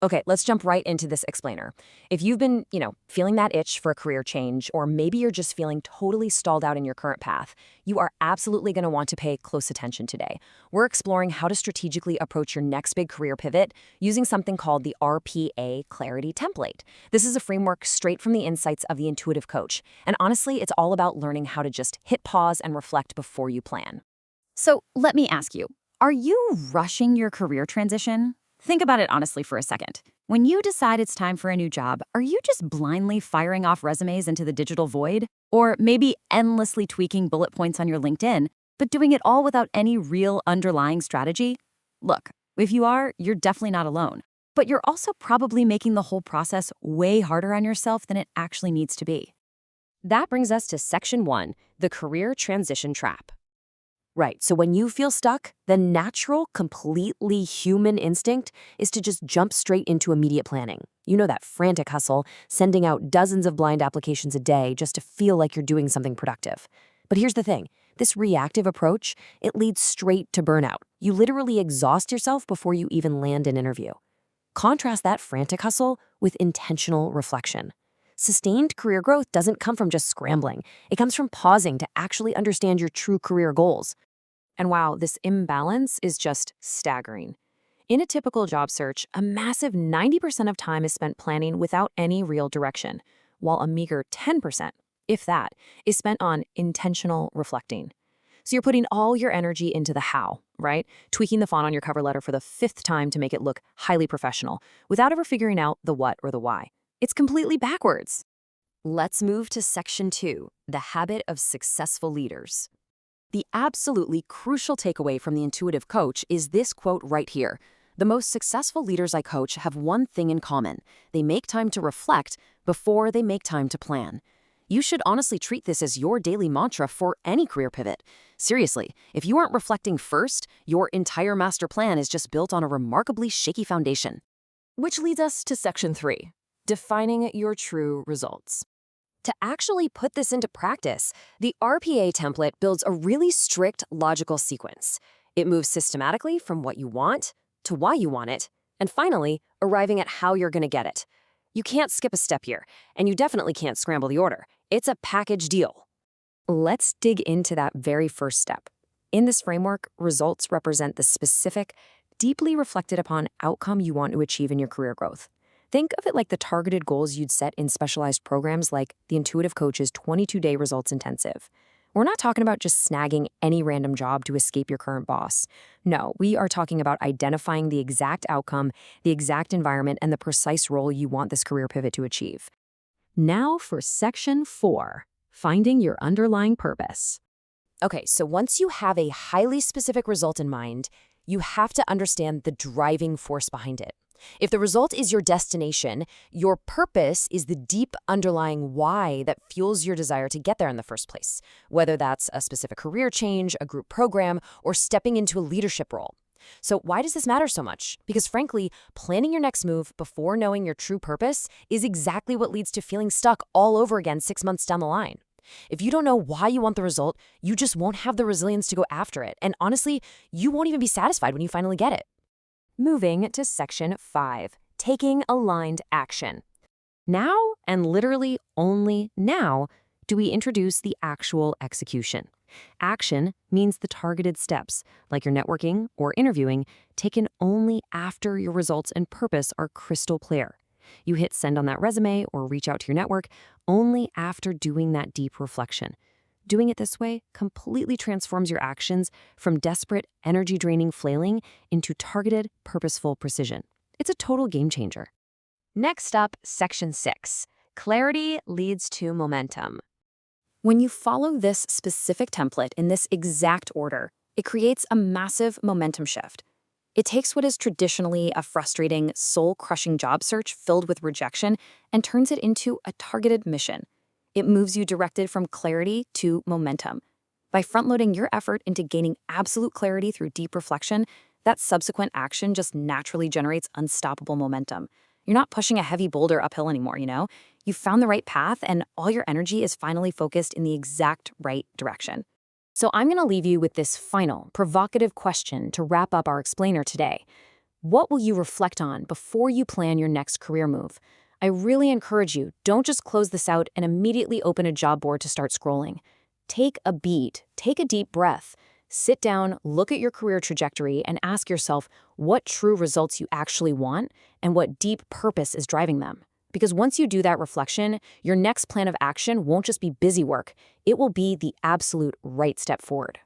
Okay, let's jump right into this explainer. If you've been, feeling that itch for a career change, or maybe you're just feeling totally stalled out in your current path, you are absolutely going to want to pay close attention today. We're exploring how to strategically approach your next big career pivot using something called the RPA Clarity Template. This is a framework straight from the insights of the intuitive coach. And honestly, it's all about learning how to just hit pause and reflect before you plan. So let me ask you, are you rushing your career transition? Think about it honestly for a second. When you decide it's time for a new job, are you just blindly firing off resumes into the digital void? Or maybe endlessly tweaking bullet points on your LinkedIn, but doing it all without any real underlying strategy? Look, if you are, you're definitely not alone. But you're also probably making the whole process way harder on yourself than it actually needs to be. That brings us to Section 1, the career transition trap. Right, so when you feel stuck, the natural, completely human instinct is to just jump straight into immediate planning. You know, that frantic hustle, sending out dozens of blind applications a day just to feel like you're doing something productive. But here's the thing, this reactive approach, it leads straight to burnout. You literally exhaust yourself before you even land an interview. Contrast that frantic hustle with intentional reflection. Sustained career growth doesn't come from just scrambling. It comes from pausing to actually understand your true career goals. And wow, this imbalance is just staggering. In a typical job search, a massive 90% of time is spent planning without any real direction, while a meager 10%, if that, is spent on intentional reflecting. So you're putting all your energy into the how, right? Tweaking the font on your cover letter for the 5th time to make it look highly professional, without ever figuring out the what or the why. It's completely backwards. Let's move to Section 2, the habit of successful leaders. The absolutely crucial takeaway from the intuitive coach is this quote right here. The most successful leaders I coach have one thing in common. They make time to reflect before they make time to plan. You should honestly treat this as your daily mantra for any career pivot. Seriously, if you aren't reflecting first, your entire master plan is just built on a remarkably shaky foundation. Which leads us to Section 3, defining your true results. To actually put this into practice, the RPA template builds a really strict logical sequence. It moves systematically from what you want to why you want it, and finally, arriving at how you're going to get it. You can't skip a step here, and you definitely can't scramble the order. It's a package deal. Let's dig into that very first step. In this framework, results represent the specific, deeply reflected upon outcome you want to achieve in your career growth. Think of it like the targeted goals you'd set in specialized programs like the Intuitive Coach's 22-day Results Intensive. We're not talking about just snagging any random job to escape your current boss. No, we are talking about identifying the exact outcome, the exact environment, and the precise role you want this career pivot to achieve. Now for Section 4, finding your underlying purpose. Okay, so once you have a highly specific result in mind, you have to understand the driving force behind it. If the result is your destination, your purpose is the deep underlying why that fuels your desire to get there in the first place, whether that's a specific career change, a group program, or stepping into a leadership role. So why does this matter so much? Because frankly, planning your next move before knowing your true purpose is exactly what leads to feeling stuck all over again 6 months down the line. If you don't know why you want the result, you just won't have the resilience to go after it. And honestly, you won't even be satisfied when you finally get it. Moving to Section 5, taking aligned action. Now, and literally only now, do we introduce the actual execution. Action means the targeted steps, like your networking or interviewing, taken only after your results and purpose are crystal clear. You hit send on that resume or reach out to your network only after doing that deep reflection. Doing it this way completely transforms your actions from desperate, energy-draining flailing into targeted, purposeful precision. It's a total game changer. Next up, Section 6. Clarity leads to momentum. When you follow this specific template in this exact order, it creates a massive momentum shift. It takes what is traditionally a frustrating, soul-crushing job search filled with rejection and turns it into a targeted mission. It moves you directed from clarity to momentum. By front-loading your effort into gaining absolute clarity through deep reflection, that subsequent action just naturally generates unstoppable momentum. You're not pushing a heavy boulder uphill anymore, You've found the right path, and all your energy is finally focused in the exact right direction. So I'm going to leave you with this final, provocative question to wrap up our explainer today. What will you reflect on before you plan your next career move? I really encourage you, don't just close this out and immediately open a job board to start scrolling. Take a beat, take a deep breath, sit down, look at your career trajectory, and ask yourself what true results you actually want and what deep purpose is driving them. Because once you do that reflection, your next plan of action won't just be busy work, it will be the absolute right step forward.